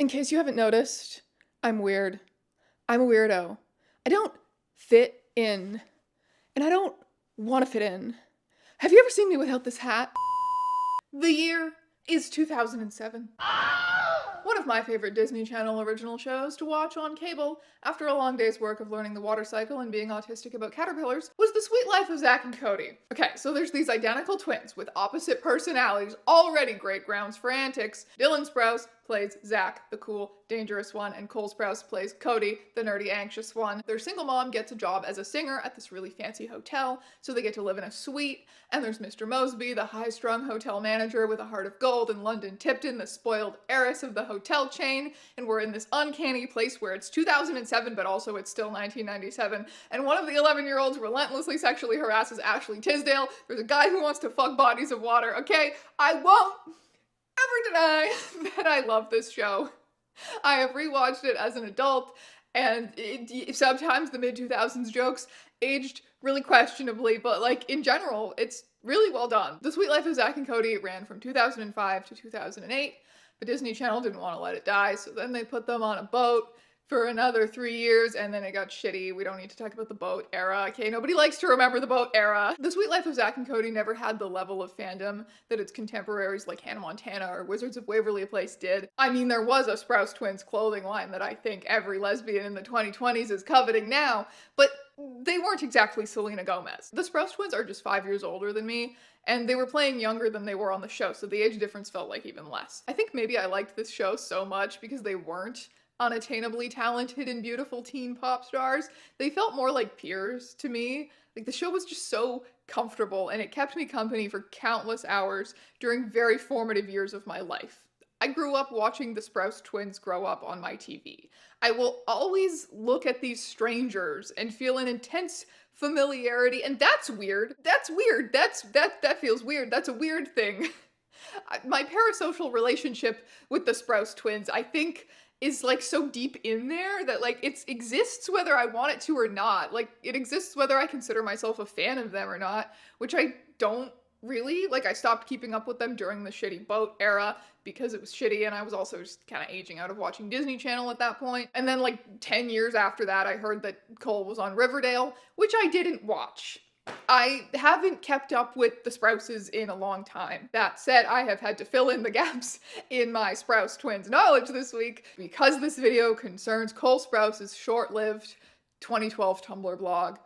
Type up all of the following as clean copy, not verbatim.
In case you haven't noticed, I'm weird. I'm a weirdo. I don't fit in. And I don't want to fit in. Have you ever seen me without this hat? The year is 2007. One of my favorite Disney Channel original shows to watch on cable after a long day's work of learning the water cycle and being autistic about caterpillars was The Sweet Life of Zack and Cody. Okay, so there's these identical twins with opposite personalities, already great grounds for antics. Dylan Sprouse plays Zack, the cool, dangerous one, and Cole Sprouse plays Cody, the nerdy, anxious one. Their single mom gets a job as a singer at this really fancy hotel, so they get to live in a suite. And there's Mr. Mosby, the high-strung hotel manager with a heart of gold, and London Tipton, the spoiled heiress of the hotel chain. And we're in this uncanny place where it's 2007, but also it's still 1997. And one of the 11-year-olds relentlessly sexually harasses Ashley Tisdale. There's a guy who wants to fuck bodies of water. Okay, I won't ever deny that I love this show. I have rewatched it as an adult, and sometimes the mid-2000s jokes aged really questionably, but like in general, it's really well done. The Sweet Life of Zack and Cody ran from 2005 to 2008, but Disney Channel didn't want to let it die, so then they put them on a boat for another 3 years, and then it got shitty. We don't need to talk about the boat era, okay? Nobody likes to remember the boat era. The Sweet Life of Zack and Cody never had the level of fandom that its contemporaries like Hannah Montana or Wizards of Waverly Place did. I mean, there was a Sprouse Twins clothing line that I think every lesbian in the 2020s is coveting now, but they weren't exactly Selena Gomez. The Sprouse Twins are just 5 years older than me, and they were playing younger than they were on the show, so the age difference felt like even less. I think maybe I liked this show so much because they weren't unattainably talented and beautiful teen pop stars. They felt more like peers to me. Like, the show was just so comfortable, and it kept me company for countless hours during very formative years of my life. I grew up watching the Sprouse Twins grow up on my TV. I will always look at these strangers and feel an intense familiarity, and that's weird. That's weird. That feels weird. That's a weird thing. My parasocial relationship with the Sprouse Twins, I think, is like so deep in there that like it exists whether I want it to or not. Like, it exists whether I consider myself a fan of them or not, which I don't really. Like, I stopped keeping up with them during the shitty boat era because it was shitty, and I was also just kind of aging out of watching Disney Channel at that point. And then like 10 years after that, I heard that Cole was on Riverdale, which I didn't watch. I haven't kept up with the Sprouses in a long time. That said, I have had to fill in the gaps in my Sprouse Twins knowledge this week because this video concerns Cole Sprouse's short-lived 2012 Tumblr blog,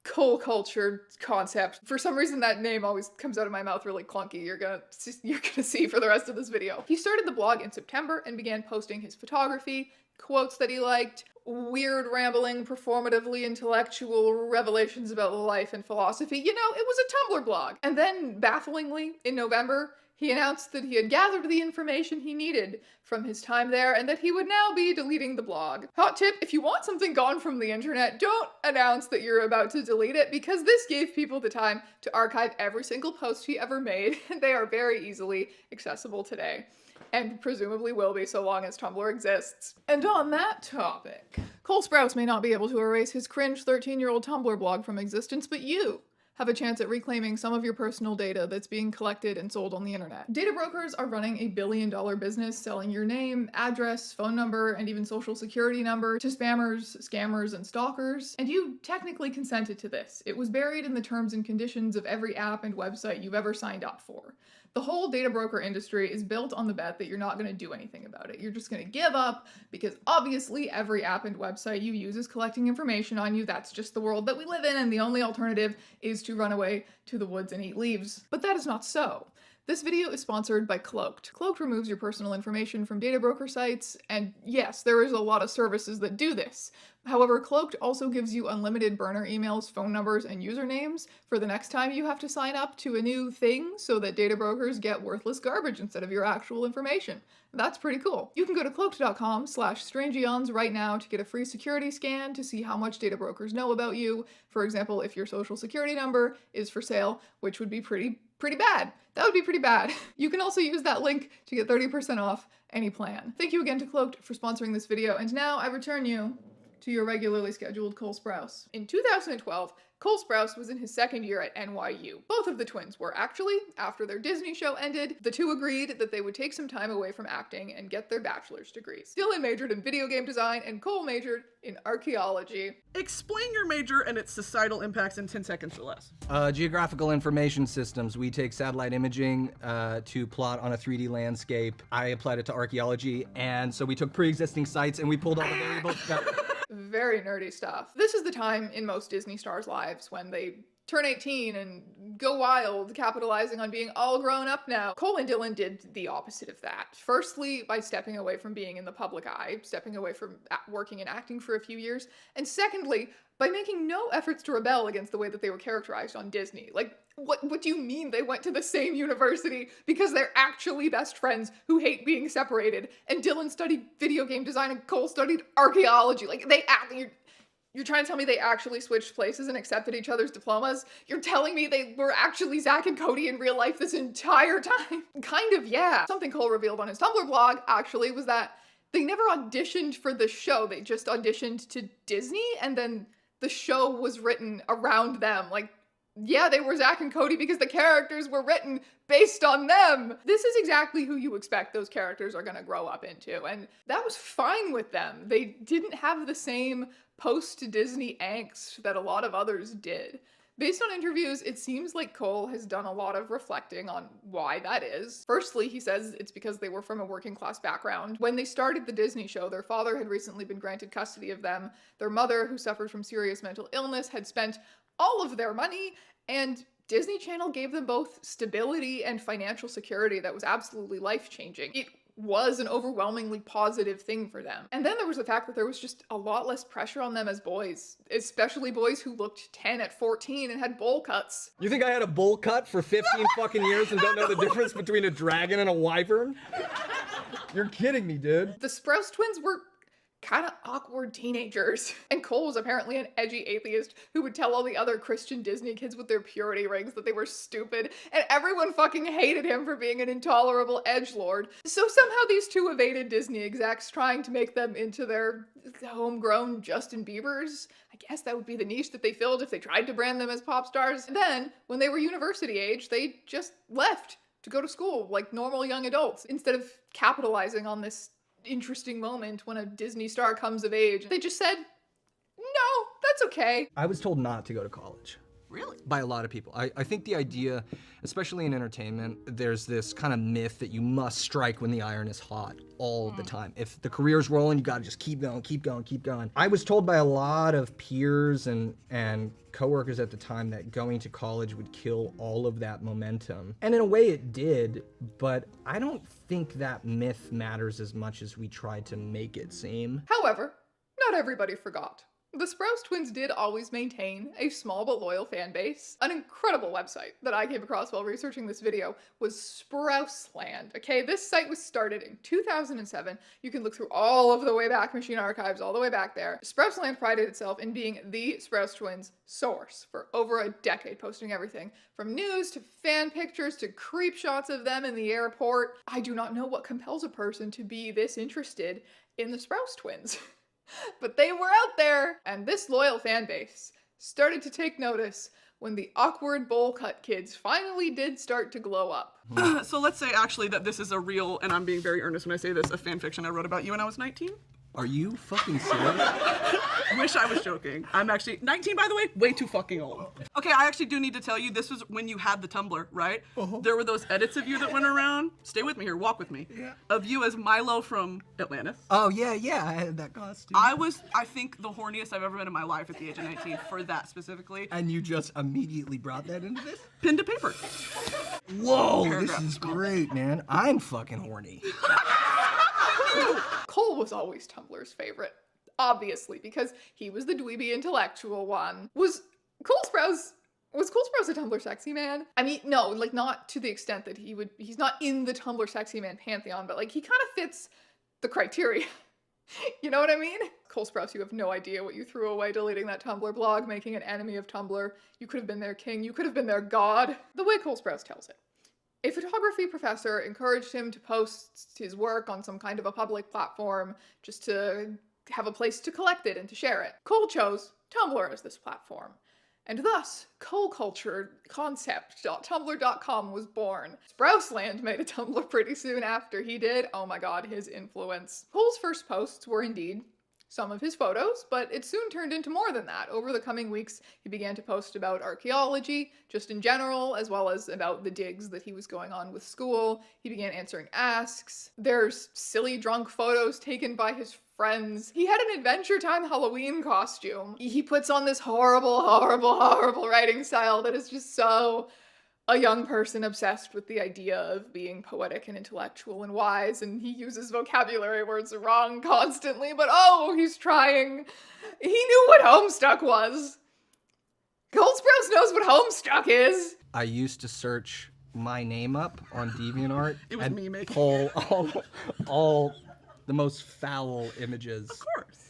Cole Culture Concept. For some reason, that name always comes out of my mouth really clunky. You're gonna see for the rest of this video. He started the blog in September and began posting his photography, quotes that he liked, weird, rambling, performatively intellectual revelations about life and philosophy. You know, it was a Tumblr blog. And then, bafflingly, in November, he announced that he had gathered the information he needed from his time there and that he would now be deleting the blog. Hot tip, if you want something gone from the internet, don't announce that you're about to delete it, because this gave people the time to archive every single post he ever made, and they are very easily accessible today. And presumably will be so long as Tumblr exists. And on that topic, Cole Sprouse may not be able to erase his cringe 13-year-old Tumblr blog from existence, but you have a chance at reclaiming some of your personal data that's being collected and sold on the internet. Data brokers are running a billion-dollar business selling your name, address, phone number, and even social security number to spammers, scammers, and stalkers. And you technically consented to this. It was buried in the terms and conditions of every app and website you've ever signed up for. The whole data broker industry is built on the bet that you're not going to do anything about it. You're just going to give up because obviously every app and website you use is collecting information on you. That's just the world that we live in, and the only alternative is to run away to the woods and eat leaves. But that is not so. This video is sponsored by Cloaked. Cloaked removes your personal information from data broker sites, and yes, there is a lot of services that do this. However, Cloaked also gives you unlimited burner emails, phone numbers, and usernames for the next time you have to sign up to a new thing so that data brokers get worthless garbage instead of your actual information. That's pretty cool. You can go to cloaked.com/strangeeons right now to get a free security scan to see how much data brokers know about you. For example, if your social security number is for sale, which would be pretty bad. That would be pretty bad. You can also use that link to get 30% off any plan. Thank you again to Cloaked for sponsoring this video, and now I return you to your regularly scheduled Cole Sprouse. In 2012, Cole Sprouse was in his second year at NYU. Both of the twins were actually. After their Disney show ended, the two agreed that they would take some time away from acting and get their bachelor's degrees. Dylan majored in video game design and Cole majored in archaeology. Explain your major and its societal impacts in 10 seconds or less. Geographical information systems. We take satellite imaging to plot on a 3D landscape. I applied it to archaeology, and so we took pre-existing sites and we pulled all the variables. Very nerdy stuff. This is the time in most Disney stars' lives when they turn 18 and go wild, capitalizing on being all grown up now. Cole and Dylan did the opposite of that. Firstly, by stepping away from being in the public eye, stepping away from working and acting for a few years, and secondly, by making no efforts to rebel against the way that they were characterized on Disney. Like, what do you mean they went to the same university because they're actually best friends who hate being separated? And Dylan studied video game design and Cole studied archaeology. Like, you're trying to tell me they actually switched places and accepted each other's diplomas? You're telling me they were actually Zach and Cody in real life this entire time? Kind of, yeah. Something Cole revealed on his Tumblr blog, actually, was that they never auditioned for the show. They just auditioned to Disney, and then the show was written around them. Like, yeah, they were Zach and Cody because the characters were written based on them. This is exactly who you expect those characters are gonna grow up into, and that was fine with them. They didn't have the same post-Disney angst that a lot of others did. Based on interviews, it seems like Cole has done a lot of reflecting on why that is. Firstly, he says it's because they were from a working class background. When they started the Disney show, their father had recently been granted custody of them. Their mother, who suffered from serious mental illness, had spent all of their money, and Disney Channel gave them both stability and financial security that was absolutely life-changing. It was an overwhelmingly positive thing for them. And then there was the fact that there was just a lot less pressure on them as boys, especially boys who looked 10 at 14 and had bowl cuts. You think I had a bowl cut for 15 fucking years and don't know the difference between a dragon and a wyvern? You're kidding me, dude. The Sprouse twins were kind of awkward teenagers. And Cole was apparently an edgy atheist who would tell all the other Christian Disney kids with their purity rings that they were stupid, and everyone fucking hated him for being an intolerable edgelord. So somehow these two evaded Disney execs, trying to make them into their homegrown Justin Biebers. I guess that would be the niche that they filled if they tried to brand them as pop stars. And then, when they were university age, they just left to go to school like normal young adults, instead of capitalizing on this interesting moment when a Disney star comes of age. They just said, no, that's okay. I was told not to go to college. Really? By a lot of people. I think the idea, especially in entertainment, there's this kind of myth that you must strike when the iron is hot all the time. If the career's rolling, you gotta just keep going, keep going, keep going. I was told by a lot of peers and coworkers at the time that going to college would kill all of that momentum. And in a way it did, but I don't think that myth matters as much as we try to make it seem. However, not everybody forgot. The Sprouse twins did always maintain a small but loyal fan base. An incredible website that I came across while researching this video was Sprouseland. Okay, this site was started in 2007. You can look through all of the Wayback Machine archives all the way back there. Sprouseland prided itself in being the Sprouse twins' source for over a decade, posting everything from news to fan pictures to creep shots of them in the airport. I do not know what compels a person to be this interested in the Sprouse twins. But they were out there, and this loyal fan base started to take notice when the awkward bowl cut kids finally did start to glow up. So let's say actually that this is a real, and I'm being very earnest when I say this, a fan fiction I wrote about you when I was 19. Are you fucking serious? Wish I was joking. I'm actually 19, by the way, way too fucking old. Okay, I actually do need to tell you, this was when you had the Tumblr, right? There were those edits of you that went around. Stay with me here, walk with me. Yeah. Of you as Milo from Atlantis. Oh, yeah, I had that costume. I was, I think, the horniest I've ever been in my life at the age of 19 for that specifically. And you just immediately brought that into this? Pen to paper. Whoa, Paragraph. this is great, man. I'm fucking horny. Cole was always Tumblr's favorite, obviously, because he was the dweeby intellectual one. Was Cole Sprouse a Tumblr sexy man? I mean, no, like not to the extent that he's not in the Tumblr sexy man pantheon, but like he kind of fits the criteria. You know what I mean? Cole Sprouse, you have no idea what you threw away deleting that Tumblr blog, making an enemy of Tumblr. You could have been their king, you could have been their god. The way Cole Sprouse tells it. A photography professor encouraged him to post his work on some kind of a public platform just to have a place to collect it and to share it. Cole chose Tumblr as this platform. And thus, colecultureconcept.tumblr.com was born. Sprouseland made a Tumblr pretty soon after he did. Oh my god, his influence. Cole's first posts were indeed some of his photos, but it soon turned into more than that. Over the coming weeks, he began to post about archaeology, just in general, as well as about the digs that he was going on with school. He began answering asks. There's silly drunk photos taken by his friends. He had an Adventure Time Halloween costume. He puts on this horrible, horrible, horrible writing style that is just so a young person obsessed with the idea of being poetic and intellectual and wise, and he uses vocabulary words wrong constantly, but oh, he's trying. He knew what Homestuck was. Cole Sprouse knows what Homestuck is. I used to search my name up on DeviantArt It was me making pull all the most foul images. Of course.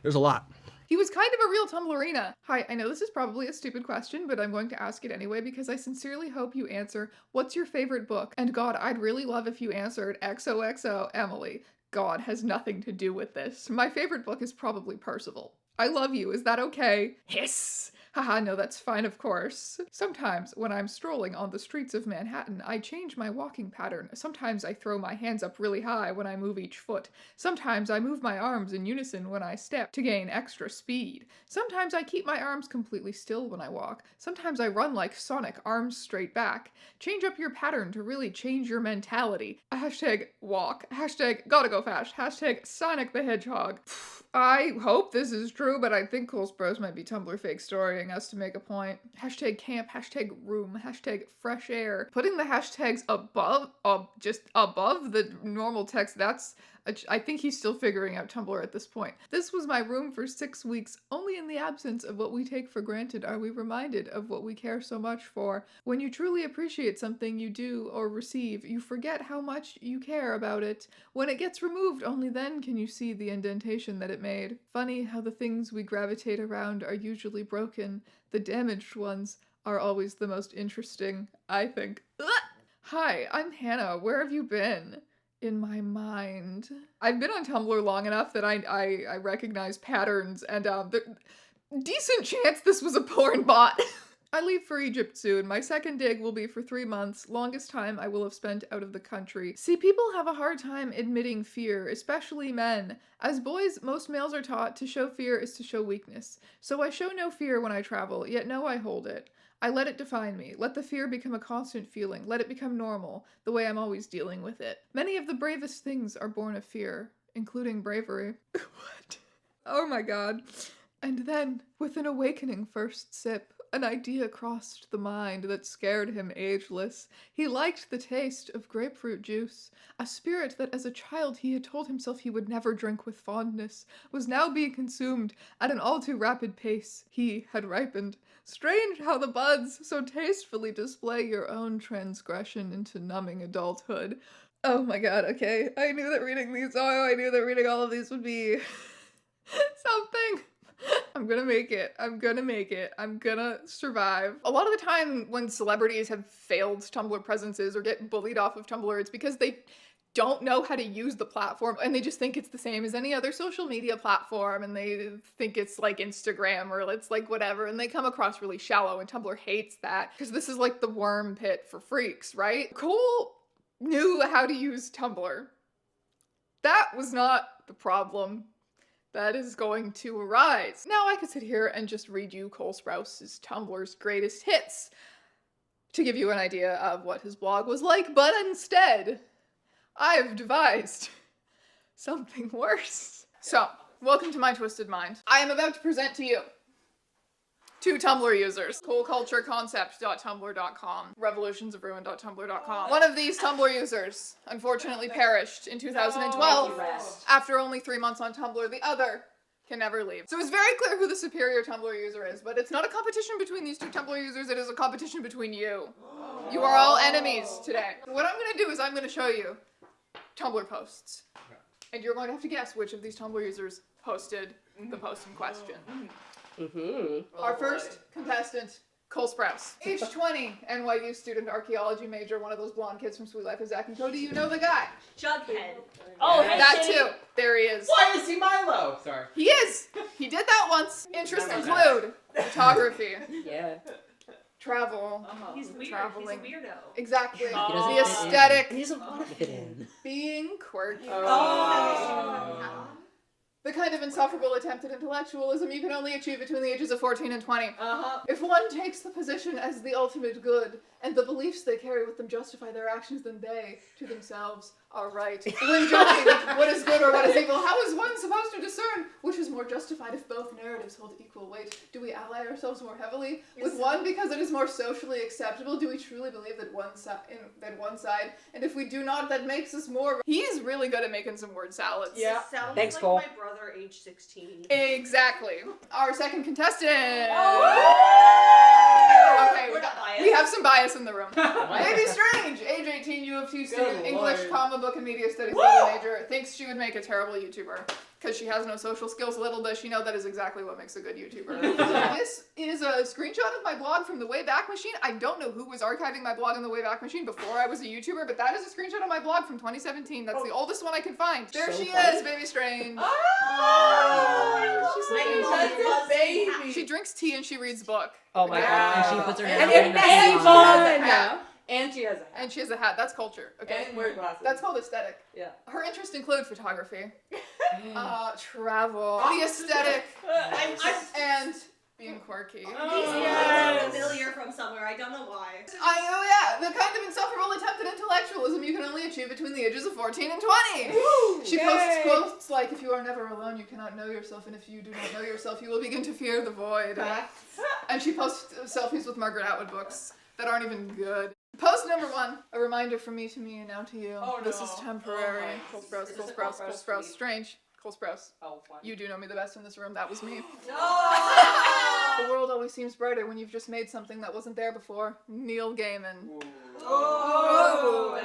There's a lot. He was kind of a real Tumblrina. Hi, I know this is probably a stupid question, but I'm going to ask it anyway because I sincerely hope you answer, what's your favorite book? And God, I'd really love if you answered XOXO Emily. God has nothing to do with this. My favorite book is probably Percival. I love you, is that okay? Hiss! Haha, no, that's fine, of course. Sometimes, when I'm strolling on the streets of Manhattan, I change my walking pattern. Sometimes I throw my hands up really high when I move each foot. Sometimes I move my arms in unison when I step to gain extra speed. Sometimes I keep my arms completely still when I walk. Sometimes I run like Sonic, arms straight back. Change up your pattern to really change your mentality. Hashtag walk. Hashtag gotta go fast. Hashtag Sonic the Hedgehog. I hope this is true, but I think Cole Sprouse might be Tumblr fake storying us to make a point. Hashtag camp, hashtag room, hashtag fresh air. Putting the hashtags just above the normal text, I think he's still figuring out Tumblr at this point. This was my room for 6 weeks. Only in the absence of what we take for granted are we reminded of what we care so much for. When you truly appreciate something you do or receive, you forget how much you care about it. When it gets removed, only then can you see the indentation that it made. Funny how the things we gravitate around are usually broken. The damaged ones are always the most interesting, I think. Ugh! Hi, I'm Hannah. Where have you been? In my mind. I've been on Tumblr long enough that I recognize patterns, and decent chance this was a porn bot. I leave for Egypt soon. My second dig will be for 3 months, longest time I will have spent out of the country. See, people have a hard time admitting fear, especially men. As boys, most males are taught to show fear is to show weakness. So I show no fear when I travel, yet know I hold it. I let it define me. Let the fear become a constant feeling. Let it become normal, the way I'm always dealing with it. Many of the bravest things are born of fear, including bravery. What? Oh my god. And then, with an awakening first sip, an idea crossed the mind that scared him ageless. He liked the taste of grapefruit juice. A spirit that as a child he had told himself he would never drink with fondness was now being consumed at an all too rapid pace. He had ripened. Strange how the buds so tastefully display your own transgression into numbing adulthood. Oh my god, okay. I knew that reading all of these would be something. I'm gonna make it. I'm gonna survive. A lot of the time when celebrities have failed Tumblr presences or get bullied off of Tumblr, it's because they don't know how to use the platform and they just think it's the same as any other social media platform and they think it's like Instagram or it's like whatever and they come across really shallow and Tumblr hates that because this is like the worm pit for freaks, right? Cole knew how to use Tumblr. That was not the problem that is going to arise. Now I could sit here and just read you Cole Sprouse's Tumblr's greatest hits to give you an idea of what his blog was like, but instead, I've devised something worse. So, welcome to my twisted mind. I am about to present to you 2 Tumblr users. colecultureconcept.tumblr.com, revolutionsofruin.tumblr.com. One of these Tumblr users unfortunately perished in 2012 after only 3 months on Tumblr. The other can never leave. So it's very clear who the superior Tumblr user is, but it's not a competition between these 2 Tumblr users, it is a competition between you. You are all enemies today. What I'm gonna do is I'm gonna show you Tumblr posts. And you're going to have to guess which of these Tumblr users posted the post in question. Our first contestant Cole Sprouse. Age 20, NYU student, archaeology major, one of those blonde kids from Sweet Life of Zack and Cody. You know the guy. Jughead. Oh, hey, That Shitty. too. There he is. Why is he Milo? Sorry. He is. He did that once. Interests include photography, Yeah. travel, He's weird. traveling. He's a weirdo. Exactly. He doesn't The fit in. aesthetic, He doesn't want to fit in. being quirky. Oh. The kind of insufferable attempt at intellectualism you can only achieve between the ages of 14 and 20. Uh-huh. If one takes the position as the ultimate good, and the beliefs they carry with them justify their actions, then they, to themselves, are right. When judging what is good or what is evil, how is one supposed to discern which is more justified if both narratives hold equal weight? Do we ally ourselves more heavily with one because it is more socially acceptable? Do we truly believe that one side, and if we do not, that makes us more... He's really good at making some word salads. Yeah. Sounds Thanks, like Cole. my brother, age 16. Exactly. Our second contestant. Okay, We're not biased. we have some bias in the room. Baby Strange, age 18, U of T student, English, Lord. comma book, and media studies double major, thinks she would make a terrible YouTuber. Because she has no social skills, little does she know that is exactly what makes a good YouTuber. This is a screenshot of my blog from the Wayback Machine. I don't know who was archiving my blog in the Wayback Machine before I was a YouTuber, but that is a screenshot of my blog from 2017. That's the oldest one I could find. There So she funny. is, Baby Strange. Oh, She's a baby. She drinks tea and she reads a book. Oh my god. And she puts her And hair it in makes a fun. Yeah. And she has a hat. And she has a hat. That's culture, okay? And wear glasses. That's called aesthetic. Yeah. Her interests include photography, travel, the aesthetic, and being quirky. These names are familiar from somewhere. I don't know why. Yeah, the kind of insufferable attempt at intellectualism you can only achieve between the ages of 14 and 20. She posts quotes like, if you are never alone, you cannot know yourself, and if you do not know yourself, you will begin to fear the void. And she posts selfies with Margaret Atwood books that aren't even good. Post number 1, a reminder from me to me and now to you. Oh, This no. is temporary. Oh, Cole Sprouse, Is Cole this a Sprouse, Cole Cole Sprouse Sprouse. Strange. Cole Sprouse. Oh, fine. You do know me the best in this room. That was me. No! The world always seems brighter when you've just made something that wasn't there before. Neil Gaiman. Oh!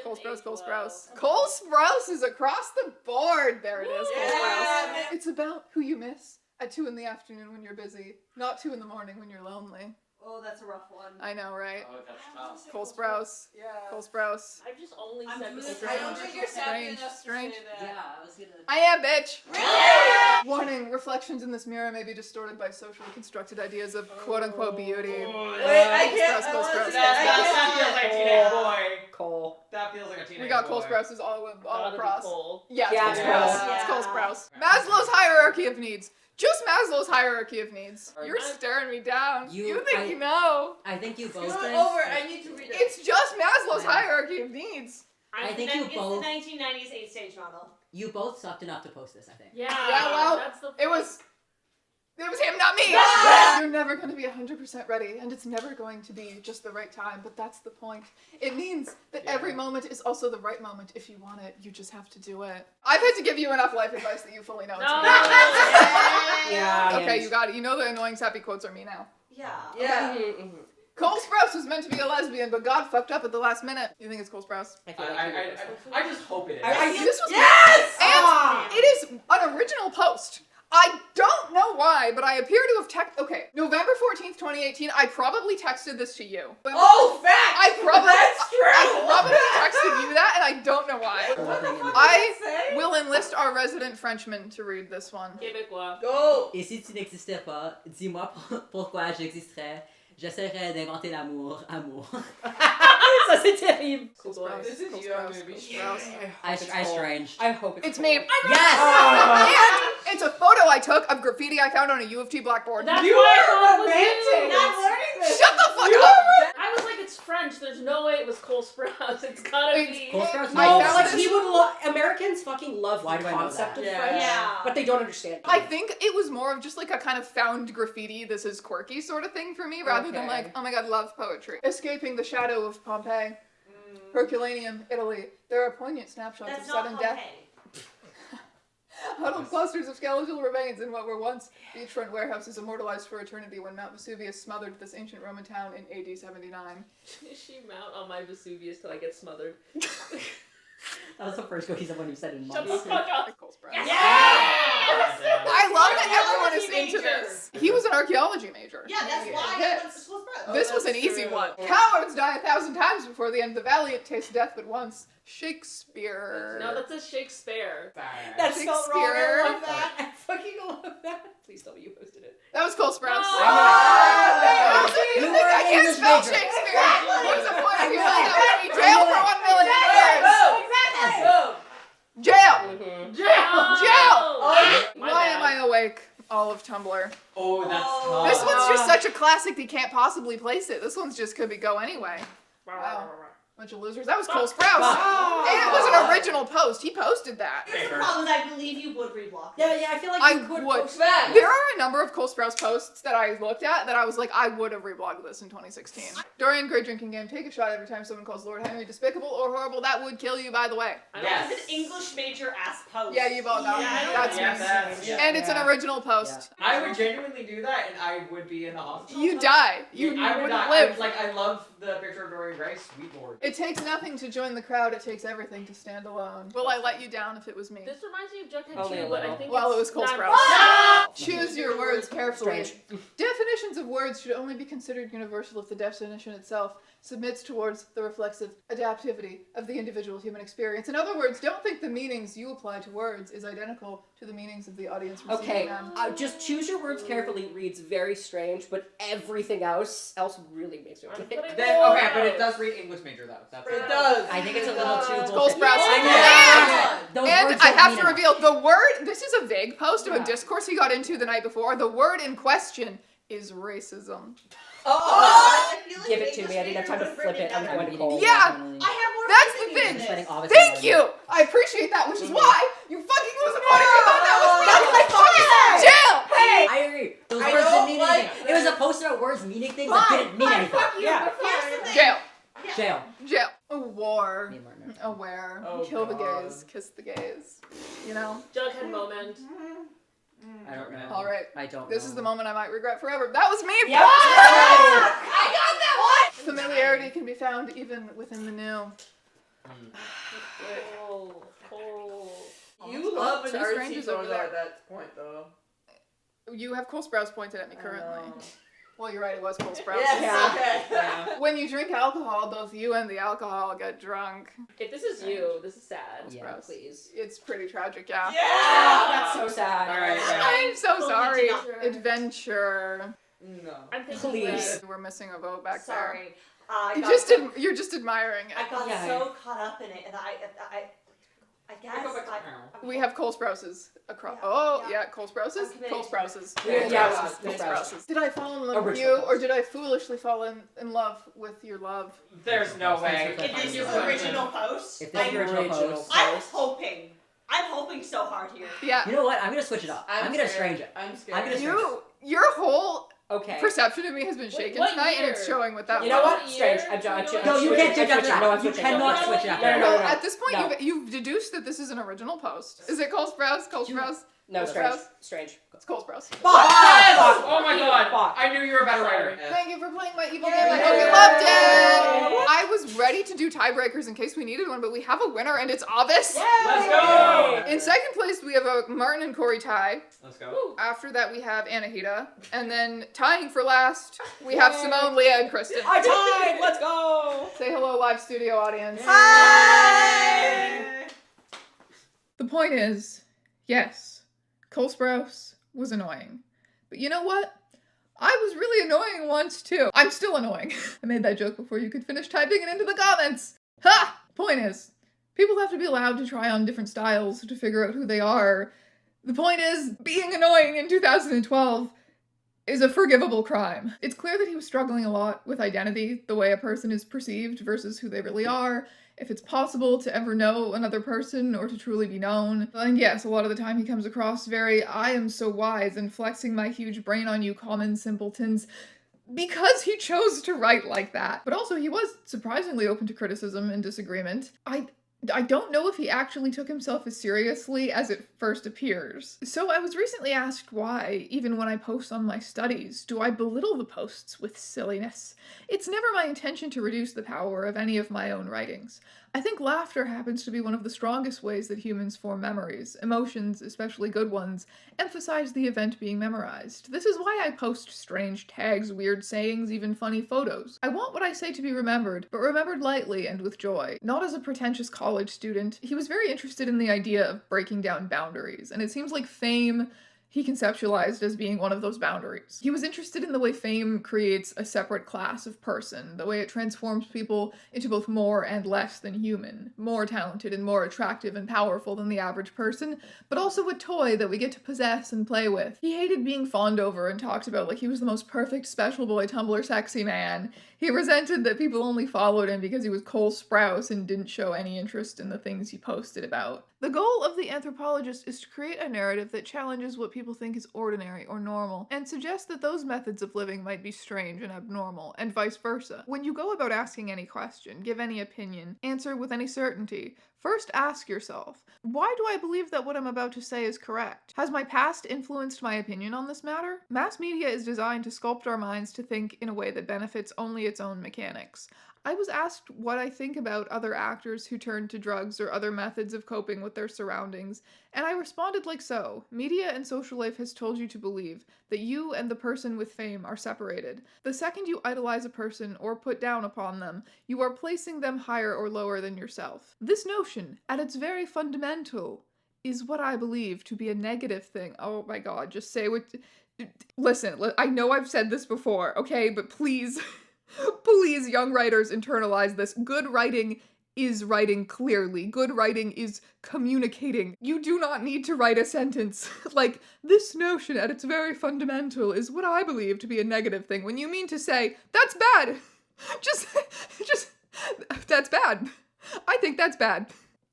Cole Sprouse, Cole Sprouse. Cole Sprouse is across the board. There it is, Cole Sprouse. It's about who you miss at 2 in the afternoon when you're busy, not 2 in the morning when you're lonely. Oh, that's a rough one. I know, right? Oh, that's tough. Cole Sprouse. Yeah. Cole Sprouse. I've just only I'm said losing- this. I don't think you're Strange, strange. Yeah, I was gonna. I am, bitch! Really? Warning, reflections in this mirror may be distorted by socially constructed ideas of quote-unquote beauty. Wait, I can't. Cole Sprouse, Cole Sprouse, That feels like teenage boy. Cole. That feels like a teenage We got boy. Cole Sprouse's all Gotta be across. Cole. Yeah, Yeah, it's Cole Sprouse. yeah. It's Cole Sprouse. Maslow's hierarchy of needs. Just Maslow's hierarchy of needs. You're staring me down. You think you know. I think you both. It's over. I need to read it. It's just Maslow's Yeah. hierarchy of needs. I think you It's both. the 1990s 8-stage model. You both sucked enough to post this. I think. Yeah. Yeah, well, that's the It was him, not me. You're never going to be 100% ready, and it's never going to be just the right time, but that's the point. It means that every moment is also the right moment if you want it. You just have to do it. I've had to give you enough life advice that you fully know it's No. me. Yeah. Okay, you got it. You know the annoying sappy quotes are me now. Yeah. Yeah. Cole Sprouse was meant to be a lesbian, but God fucked up at the last minute. You think it's Cole Sprouse? I feel like I just hope it is. This was Yes! And it is an original post. I don't know why, but I appear to have texted. Okay, November 14th, 2018. I probably texted this to you. But Oh, fact! I probably That's true! texted you that, and I don't know why. What the fuck I did it say? will enlist our resident Frenchman to read this one. Québécois. Go! Et si tu n'existais pas, dis-moi pourquoi j'existerais. J'essaierais d'inventer l'amour. Amour. Ça c'est terrible. Cole Sprouse, This is Cole you, Sprouse, maybe. Cole Sprouse. I strange. I hope It's me. Yes! And it's a photo I took of graffiti I found on a U of T blackboard. That's You why I are thought it was romantic! you. Not learning this! Shut the fuck You up! I was like, it's French. There's no way it was Cole Sprouse. It's gotta be. Cole Sprouse. I No, found like this- he would Americans fucking love Why the do I know concept that? of Yeah. French, Yeah. but they don't understand. I think it was more of just like a kind of found graffiti, this is quirky sort of thing for me, rather than Okay. like, oh my god, love poetry. Escaping the shadow of Pompeii, Herculaneum, Italy. There are poignant snapshots That's of not sudden death. Pompeii. Huddled clusters of skeletal remains in what were once beachfront warehouses immortalized for eternity when Mount Vesuvius smothered this ancient Roman town in AD 79. She mount on my Vesuvius till I get smothered. That was the first cookie someone who said in Shut the months. fuck up. Cole Sprouse. Yes! I love that everyone is Archaeology into major. this. He was an archaeology major. Yeah, that's He why I hit. went to school This was an easy one. Cowards die 1,000 times before the end of the valiant taste death but once. Shakespeare. No, that's a Shakespeare. That's spelled wrong. I Shakespeare. love that. I fucking love that. Please tell me you posted it. That was Cole Sprouse. No! I You were can't English spell major. Shakespeare. What's the point if you want to go to jail for 1 million years? Jail. Jail. Why am I awake? All of Tumblr. Oh, that's tough. This one's just such a classic that you can't possibly place it. This one's just could be go anyway. Wow. Bunch of losers. That was Cole Sprouse. And it was an original post. He posted that. Here's the problem is I believe you would reblock. Yeah, I feel like I you could would. post that. There are a number of Cole Sprouse posts that I looked at that I was like, I would have reblogged this in 2016. Dorian, great drinking game. Take a shot every time someone calls Lord Henry despicable or horrible. That would kill you, by the way. Yes. It's an English major ass post. Yeah, you've all know. Yeah, That's yeah, me. that's- yeah. And it's an original post. I would genuinely do that, and I would be in the hospital. You die. You I would wouldn't not. live. I love the picture of Dorian Gray. Sweet lord. It takes nothing to join the crowd. It takes everything to stand alone. Will I let you down if it was me? This reminds me of Jughead Only a 2, but I little. think Well, it's it was Cole not- Sprouse. Choose your words carefully. Strange. Definitions of words should only be considered universal if the definition itself submits towards the reflexive adaptivity of the individual human experience. In other words, don't think the meanings you apply to words is identical to the meanings of the audience receiving Okay, them. just choose your words carefully reads very strange, but everything else really makes me want to hit. Okay, but it does read English major though. That's It does. I think it's a little too Cole bullshit. Sprouse. Yeah. Those And words I don't have mean to enough. reveal the word. This is a vague post of a discourse he got into the night before. The word in question is racism. I feel like Give it to English me. I didn't have time to major flip would it. I'm bring going it to down. call. Yeah. I have more That's the reasoning thing. than Spending this. all the Thank time. you. I appreciate that, which is why you fucking lose a point if you thought that was That's what I fucking said. jail. I agree. Those I words don't didn't mean like anything. It was a post about words meaning things that didn't mean anything. Yeah. Here's the thing. Jail. Jail. Jail. A war. Me and Martin. Aware. Oh, Kill the God. gays. Kiss the gays. You know? Jughead moment. I don't know. All right. I don't This know. is the moment I might regret forever. That was me. Yep. I got that one. Familiarity can be found even within the new. Cole. Cole. You love an Two artsy strangers over photo there. at that point, though. You have Cole Sprouse pointed at me currently. Well, you're right. It was Cole Sprouse. Yes, Yeah. okay. When you drink alcohol, both you and the alcohol get drunk. If this is you, this is sad. Yeah, Sprouse. please. It's pretty tragic, yeah. That's so sad. All right. Yeah. I'm so Well, sorry. adventure. Adventure. No. I'm thinking Please. We're missing a vote back there. Sorry. You're just admiring it. I got Yeah. so caught up in it, and I guess Go back to I, Carol. We have Cole Sprouses across. Yeah, Oh, yeah. yeah, Cole Sprouses. I'm committed Cole to Sprouses. Yeah, Cole Cole Sprouses. Did I fall in love with Original you, or did I foolishly fall in love with your love? There's no way. If if this is the original post, If this is the original post. I'm hoping so hard here. Yeah. You know what? I'm gonna switch it up. I'm gonna scared. strange it. I'm scared. I'm gonna strange it. Your whole Okay. perception of me has been shaken what tonight, and year? it's showing with that. You know one. what? Strange. I'm No, you can't change after that. No, I'm You switching. cannot I'm switch switching. after No, that. no. At this point, No. you've deduced that this is an original post. Is it Cole Sprouse? Cole Sprouse? No, Cole strange. Sprouse? Strange. It's Cole Sprouse. Yes! Fuck! Oh my god! Fuck. I knew you were a better writer. Thank you for playing my evil Yay! game. I hope you loved it. I was ready to do tiebreakers in case we needed one, but we have a winner, and it's Avis. Let's go! In second place, we have a Martin and Corey tie. Let's go. After that, we have Anahita. And then tying for last, we have Simone, Leah, and Kristen. I tied! Let's go! Say hello, live studio audience. The point is, yes, Cole Sprouse was annoying. But you know what? I was really annoying once too. I'm still annoying. I made that joke before you could finish typing it into the comments. Ha! Point is, people have to be allowed to try on different styles to figure out who they are. The point is, being annoying in 2012 is a forgivable crime. It's clear that he was struggling a lot with identity, the way a person is perceived versus who they really are, if it's possible to ever know another person or to truly be known. And yes, a lot of the time he comes across very, I am so wise and flexing my huge brain on you common simpletons, because he chose to write like that. But also he was surprisingly open to criticism and disagreement. I don't know if he actually took himself as seriously as it first appears. So I was recently asked why, even when I post on my studies, do I belittle the posts with silliness? It's never my intention to reduce the power of any of my own writings. I think laughter happens to be one of the strongest ways that humans form memories. Emotions, especially good ones, emphasize the event being memorized. This is why I post strange tags, weird sayings, even funny photos. I want what I say to be remembered, but remembered lightly and with joy. Not as a pretentious college student. He was very interested in the idea of breaking down boundaries, and it seems like fame he conceptualized as being one of those boundaries. He was interested in the way fame creates a separate class of person, the way it transforms people into both more and less than human, more talented and more attractive and powerful than the average person, but also a toy that we get to possess and play with. He hated being fawned over and talked about like he was the most perfect special boy Tumblr sexy man. He resented that people only followed him because he was Cole Sprouse and didn't show any interest in the things he posted about. The goal of the anthropologist is to create a narrative that challenges what people think is ordinary or normal, and suggests that those methods of living might be strange and abnormal, and vice versa. When you go about asking any question, give any opinion, answer with any certainty, first ask yourself, why do I believe that what I'm about to say is correct? Has my past influenced my opinion on this matter? Mass media is designed to sculpt our minds to think in a way that benefits only its own mechanics. I was asked what I think about other actors who turn to drugs or other methods of coping with their surroundings, and I responded like so. Media and social life has told you to believe that you and the person with fame are separated. The second you idolize a person or put down upon them, you are placing them higher or lower than yourself. This notion, at its very fundamental, is what I believe to be a negative thing. Oh my god, just say what... Listen, I know I've said this before, okay, but please... Please, young writers, internalize this. Good writing is writing clearly. Good writing is communicating. You do not need to write a sentence like, this notion at its very fundamental is what I believe to be a negative thing, when you mean to say, that's bad. Just, that's bad. I think that's bad.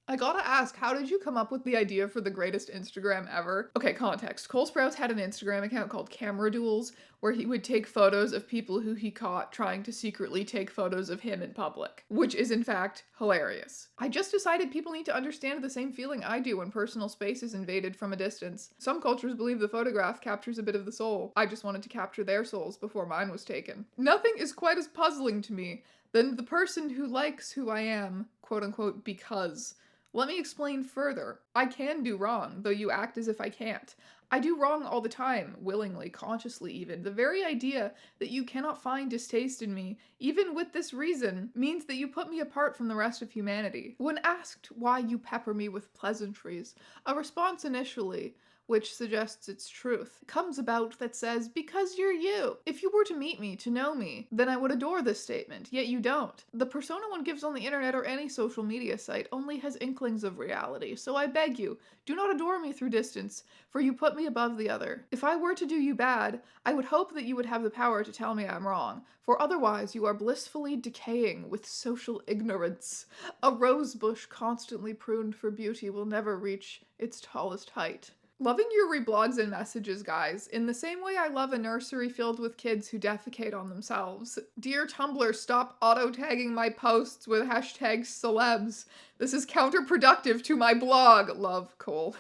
I gotta ask, how did you come up with the idea for the greatest Instagram ever? Okay, context. Cole Sprouse had an Instagram account called Camera Duels, where he would take photos of people who he caught trying to secretly take photos of him in public, which is in fact hilarious. I just decided people need to understand the same feeling I do when personal space is invaded from a distance. Some cultures believe the photograph captures a bit of the soul. I just wanted to capture their souls before mine was taken. Nothing is quite as puzzling to me than the person who likes who I am, quote unquote, because. Let me explain further. I can do wrong, though you act as if I can't. I do wrong all the time, willingly, consciously even. The very idea that you cannot find distaste in me, even with this reason, means that you put me apart from the rest of humanity. When asked why you pepper me with pleasantries, a response initially, which suggests its truth, comes about that says, because you're you. If you were to meet me, to know me, then I would adore this statement, yet you don't. The persona one gives on the internet or any social media site only has inklings of reality, so I beg you, do not adore me through distance, for you put me above the other. If I were to do you bad, I would hope that you would have the power to tell me I'm wrong, for otherwise you are blissfully decaying with social ignorance. A rose bush constantly pruned for beauty will never reach its tallest height. Loving your reblogs and messages, guys, in the same way I love a nursery filled with kids who defecate on themselves. Dear Tumblr, stop auto-tagging my posts with hashtag celebs. This is counterproductive to my blog. Love, Cole.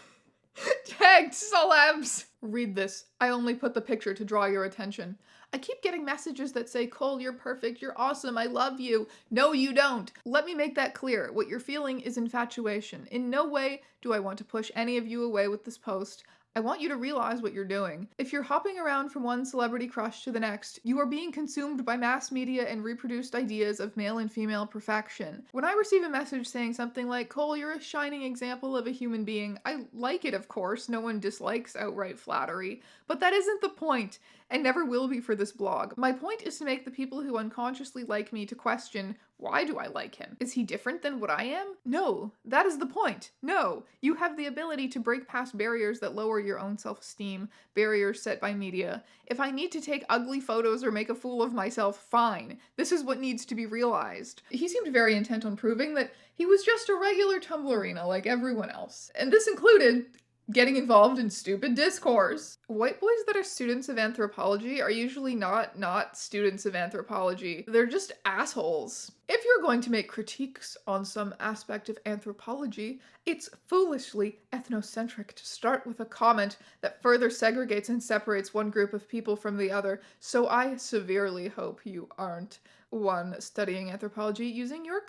Tagged celebs! Read this. I only put the picture to draw your attention. I keep getting messages that say, Cole, you're perfect, you're awesome, I love you. No, you don't. Let me make that clear. What you're feeling is infatuation. In no way do I want to push any of you away with this post. I want you to realize what you're doing. If you're hopping around from one celebrity crush to the next, you are being consumed by mass media and reproduced ideas of male and female perfection. When I receive a message saying something like, Cole, you're a shining example of a human being, I like it, of course. No one dislikes outright flattery. But that isn't the point, and never will be for this blog. My point is to make the people who unconsciously like me to question, why do I like him? Is he different than what I am? No, that is the point. No, you have the ability to break past barriers that lower your own self-esteem, barriers set by media. If I need to take ugly photos or make a fool of myself, fine. This is what needs to be realized. He seemed very intent on proving that he was just a regular Tumblrina like everyone else. And this included getting involved in stupid discourse. White boys that are students of anthropology are usually not students of anthropology. They're just assholes. If you're going to make critiques on some aspect of anthropology, it's foolishly ethnocentric to start with a comment that further segregates and separates one group of people from the other, so I severely hope you aren't one studying anthropology using your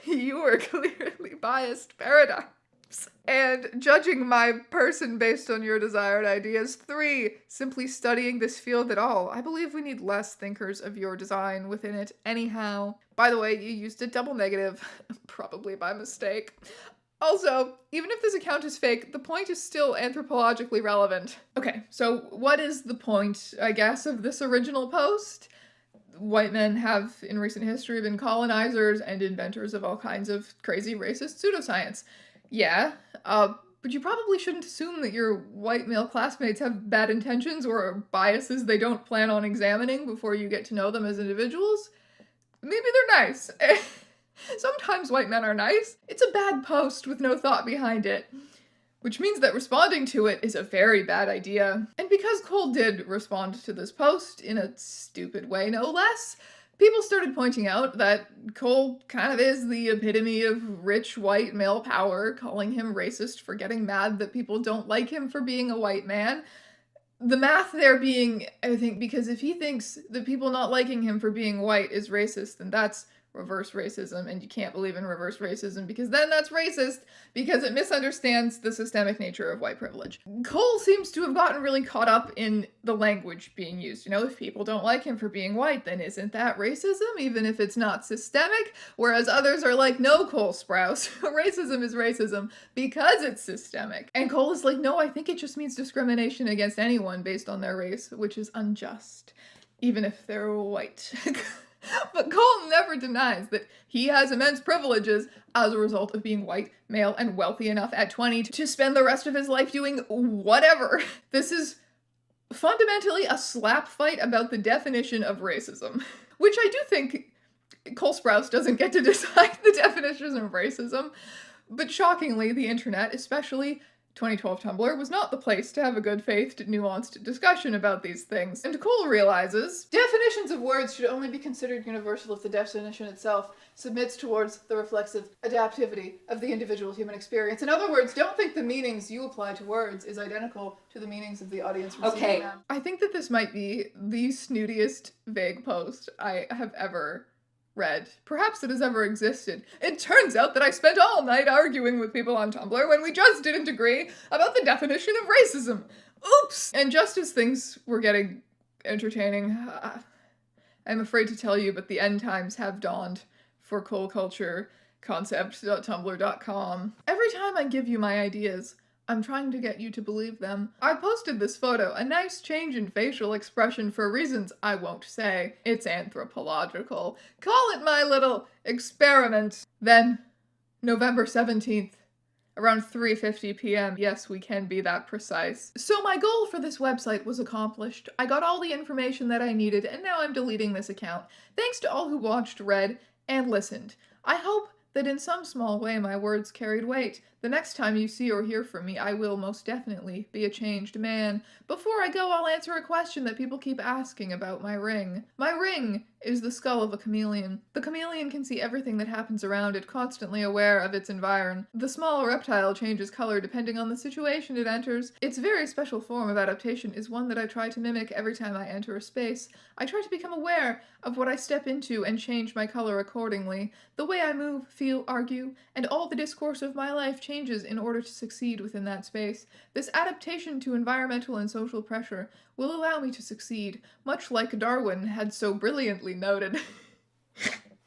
You are clearly biased paradigms. And judging my person based on your desired ideas. 3, simply studying this field at all. I believe we need less thinkers of your design within it anyhow. By the way, you used a double negative, probably by mistake. Also, even if this account is fake, the point is still anthropologically relevant. Okay, so what is the point, I guess, of this original post? White men have, in recent history, been colonizers and inventors of all kinds of crazy racist pseudoscience. Yeah, but you probably shouldn't assume that your white male classmates have bad intentions or biases they don't plan on examining before you get to know them as individuals. Maybe they're nice. Sometimes white men are nice. It's a bad post with no thought behind it, which means that responding to it is a very bad idea. And because Cole did respond to this post in a stupid way, no less, people started pointing out that Cole kind of is the epitome of rich white male power, calling him racist for getting mad that people don't like him for being a white man. The math there being, I think, because if he thinks that people not liking him for being white is racist, then that's reverse racism, and you can't believe in reverse racism because then that's racist because it misunderstands the systemic nature of white privilege. Cole seems to have gotten really caught up in the language being used. You know, if people don't like him for being white, then isn't that racism, even if it's not systemic? Whereas others are like, no, Cole Sprouse, racism is racism because it's systemic. And Cole is like, no, I think it just means discrimination against anyone based on their race, which is unjust, even if they're white. But Cole never denies that he has immense privileges as a result of being white, male, and wealthy enough at 20 to spend the rest of his life doing whatever. This is fundamentally a slap fight about the definition of racism, which I do think Cole Sprouse doesn't get to decide the definitions of racism. But shockingly, the internet, especially 2012 Tumblr, was not the place to have a good-faith, nuanced discussion about these things. And Cole realizes definitions of words should only be considered universal if the definition itself submits towards the reflexive adaptivity of the individual human experience. In other words, don't think the meanings you apply to words is identical to the meanings of the audience receiving them. I think that this might be the snootiest vague post I have ever read, perhaps that has ever existed. It turns out that I spent all night arguing with people on Tumblr when we just didn't agree about the definition of racism. Oops! And just as things were getting entertaining, I'm afraid to tell you, but the end times have dawned for colecultureconcept.tumblr.com. Every time I give you my ideas, I'm trying to get you to believe them. I posted this photo, a nice change in facial expression for reasons I won't say. It's anthropological. Call it my little experiment. Then, November 17th, around 3:50 p.m. Yes, we can be that precise. So my goal for this website was accomplished. I got all the information that I needed, and now I'm deleting this account. Thanks to all who watched, read, and listened. I hope that in some small way my words carried weight. The next time you see or hear from me, I will most definitely be a changed man. Before I go, I'll answer a question that people keep asking about my ring. My ring is the skull of a chameleon. The chameleon can see everything that happens around it, constantly aware of its environ. The small reptile changes color depending on the situation it enters. Its very special form of adaptation is one that I try to mimic every time I enter a space. I try to become aware of what I step into and change my color accordingly. The way I move, feel, argue, and all the discourse of my life changes in order to succeed within that space. This adaptation to environmental and social pressure will allow me to succeed, much like Darwin had so brilliantly noted.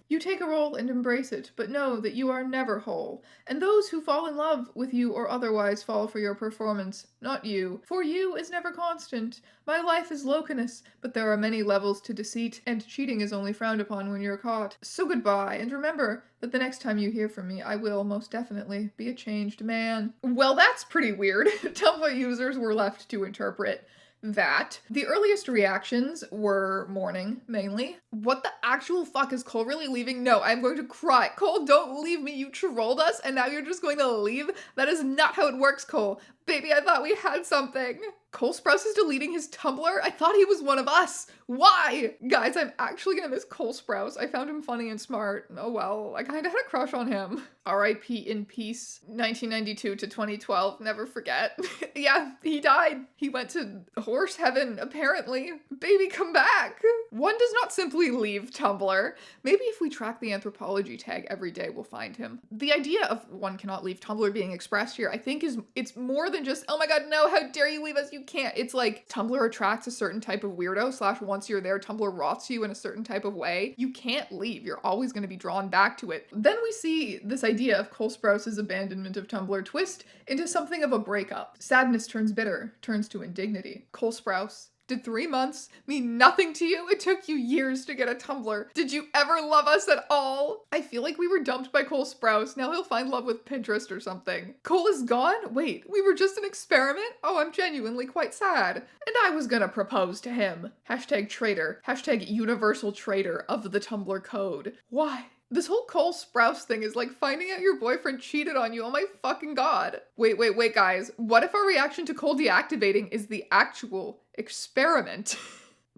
You take a role and embrace it, but know that you are never whole, and those who fall in love with you or otherwise fall for your performance, not you. For you is never constant. My life is locinous, but there are many levels to deceit, and cheating is only frowned upon when you're caught. So goodbye, and remember that the next time you hear from me, I will most definitely be a changed man. Well, that's pretty weird. Tumblr users were left to interpret that. The earliest reactions were mourning, mainly. What the actual fuck, is Cole really leaving? No, I'm going to cry. Cole, don't leave me. You trolled us, and now you're just going to leave? That is not how it works, Cole. Baby, I thought we had something. Cole Sprouse is deleting his Tumblr? I thought he was one of us. Why? Guys, I'm actually gonna miss Cole Sprouse. I found him funny and smart. Oh well, I kinda had a crush on him. R.I.P. in peace. 1992 to 2012, never forget. Yeah, he died. He went to horse heaven, apparently. Baby, come back. One does not simply leave Tumblr. Maybe if we track the anthropology tag every day, we'll find him. The idea of one cannot leave Tumblr being expressed here, I think it's more than just, oh my god, no, how dare you leave us, you can't. It's like Tumblr attracts a certain type of weirdo, / once you're there, Tumblr rots you in a certain type of way. You can't leave. You're always going to be drawn back to it. Then we see this idea of Cole Sprouse's abandonment of Tumblr twist into something of a breakup. Sadness turns bitter, turns to indignity. Cole Sprouse, did 3 months mean nothing to you? It took you years to get a Tumblr. Did you ever love us at all? I feel like we were dumped by Cole Sprouse. Now he'll find love with Pinterest or something. Cole is gone? Wait, we were just an experiment? Oh, I'm genuinely quite sad. And I was gonna propose to him. Hashtag traitor. Hashtag universal traitor of the Tumblr code. Why? This whole Cole Sprouse thing is like finding out your boyfriend cheated on you. Oh my fucking god. Wait, guys. What if our reaction to Cole deactivating is the actual experiment?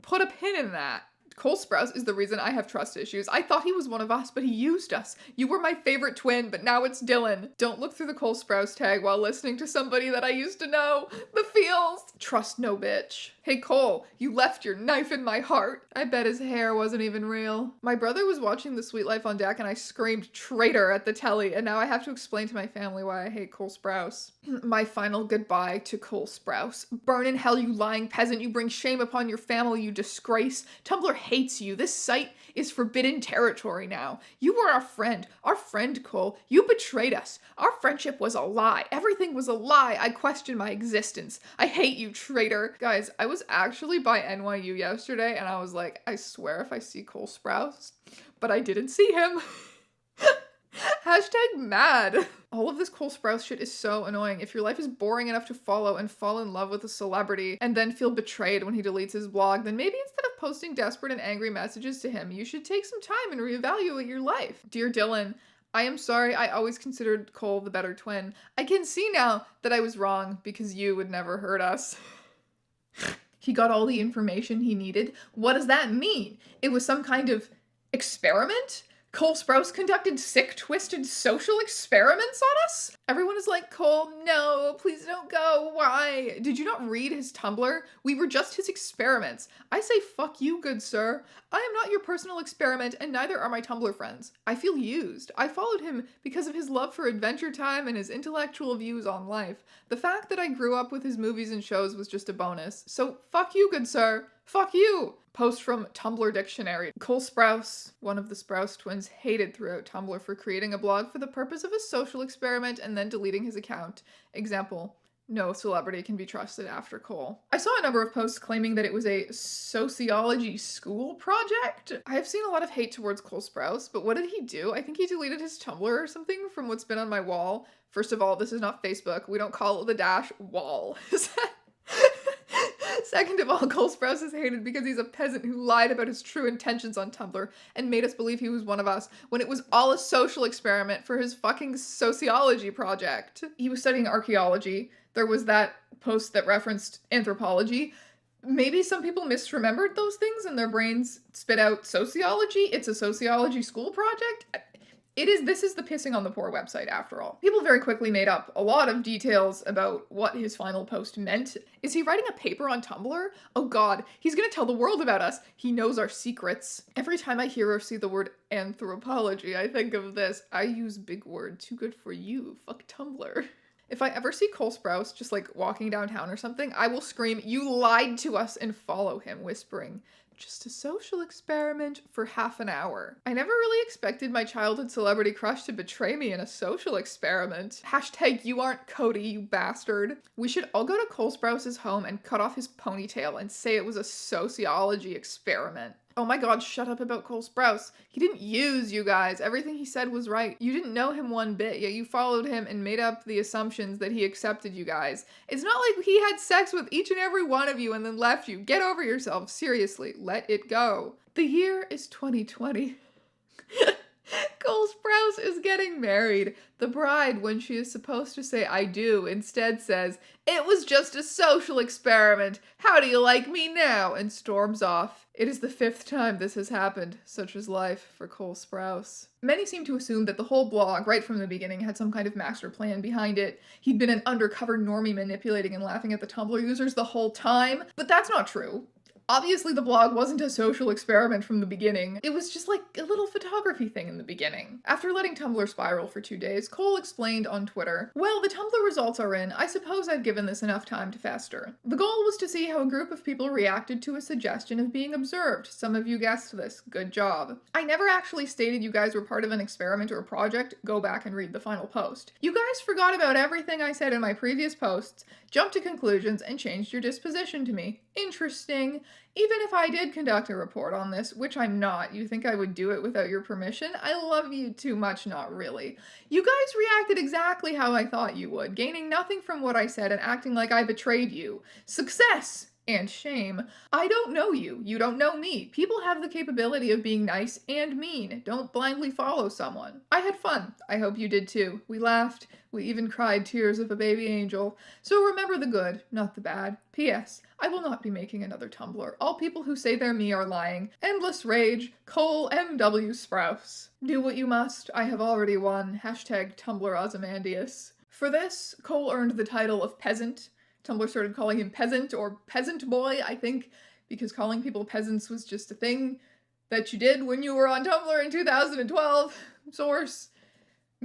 Put a pin in that. Cole Sprouse is the reason I have trust issues. I thought he was one of us, but he used us. You were my favorite twin, but now it's Dylan. Don't look through the Cole Sprouse tag while listening to somebody that I used to know. The feels. Trust no bitch. Hey Cole, you left your knife in my heart. I bet his hair wasn't even real. My brother was watching The Sweet Life on Deck and I screamed traitor at the telly, and now I have to explain to my family why I hate Cole Sprouse. My final goodbye to Cole Sprouse. Burn in hell, you lying peasant. You bring shame upon your family, you disgrace. Tumblr hates you. This site is forbidden territory now. You were our friend Cole. You betrayed us. Our friendship was a lie. Everything was a lie. I question my existence. I hate you, traitor. Guys, I was actually by NYU yesterday and I was like, I swear if I see Cole Sprouse, but I didn't see him. Hashtag mad. All of this Cole Sprouse shit is so annoying. If your life is boring enough to follow and fall in love with a celebrity and then feel betrayed when he deletes his blog, then maybe instead of posting desperate and angry messages to him, you should take some time and reevaluate your life. Dear Dylan, I am sorry I always considered Cole the better twin. I can see now that I was wrong because you would never hurt us. He got all the information he needed. What does that mean? It was some kind of experiment? Cole Sprouse conducted sick, twisted social experiments on us? Everyone is like, Cole, no, please don't go. Why? Did you not read his Tumblr? We were just his experiments. I say fuck you, good sir. I am not your personal experiment, and neither are my Tumblr friends. I feel used. I followed him because of his love for Adventure Time and his intellectual views on life. The fact that I grew up with his movies and shows was just a bonus. So fuck you, good sir. Fuck you. Post from Tumblr Dictionary. Cole Sprouse, one of the Sprouse twins, hated throughout Tumblr for creating a blog for the purpose of a social experiment and then deleting his account. Example, no celebrity can be trusted after Cole. I saw a number of posts claiming that it was a sociology school project. I have seen a lot of hate towards Cole Sprouse, but what did he do? I think he deleted his Tumblr or something from what's been on my wall. First of all, this is not Facebook. We don't call it the dash wall. Second of all, Cole Sprouse is hated because he's a peasant who lied about his true intentions on Tumblr and made us believe he was one of us when it was all a social experiment for his fucking sociology project. He was studying archaeology. There was that post that referenced anthropology. Maybe some people misremembered those things and their brains spit out sociology. It's a sociology school project. This is the pissing on the poor website after all. People very quickly made up a lot of details about what his final post meant. Is he writing a paper on Tumblr? Oh god, he's gonna tell the world about us. He knows our secrets. Every time I hear or see the word anthropology, I think of this. I use big word, too good for you, fuck Tumblr. If I ever see Cole Sprouse just like walking downtown or something, I will scream, "You lied to us," and follow him, whispering, "Just a social experiment for half an hour." I never really expected my childhood celebrity crush to betray me in a social experiment. Hashtag you aren't Cody, you bastard. We should all go to Cole Sprouse's home and cut off his ponytail and say it was a sociology experiment. Oh my god, shut up about Cole Sprouse. He didn't use you guys. Everything he said was right. You didn't know him one bit, yet you followed him and made up the assumptions that he accepted you guys. It's not like he had sex with each and every one of you and then left you. Get over yourself. Seriously, let it go. The year is 2020. Cole Sprouse is getting married. The bride, when she is supposed to say I do, instead says, "It was just a social experiment. How do you like me now?" and storms off. It is the 5th time this has happened. Such is life for Cole Sprouse. Many seem to assume that the whole blog, right from the beginning, had some kind of master plan behind it. He'd been an undercover normie manipulating and laughing at the Tumblr users the whole time, but that's not true. Obviously, the blog wasn't a social experiment from the beginning. It was just like a little photography thing in the beginning. After letting Tumblr spiral for 2 days, Cole explained on Twitter, "Well, the Tumblr results are in. I suppose I've given this enough time to fester. The goal was to see how a group of people reacted to a suggestion of being observed. Some of you guessed this. Good job. I never actually stated you guys were part of an experiment or a project. Go back and read the final post. You guys forgot about everything I said in my previous posts, jumped to conclusions, and changed your disposition to me. Interesting. Even if I did conduct a report on this, which I'm not, you think I would do it without your permission? I love you too much, not really. You guys reacted exactly how I thought you would, gaining nothing from what I said and acting like I betrayed you. Success! And shame. I don't know you. You don't know me. People have the capability of being nice and mean. Don't blindly follow someone. I had fun. I hope you did too. We laughed. We even cried tears of a baby angel. So remember the good, not the bad. P.S. I will not be making another Tumblr. All people who say they're me are lying. Endless rage. Cole M.W. Sprouse. Do what you must. I have already won. Hashtag Tumblr Ozymandias. For this, Cole earned the title of peasant. Tumblr started calling him peasant or peasant boy, I think, because calling people peasants was just a thing that you did when you were on Tumblr in 2012. Source.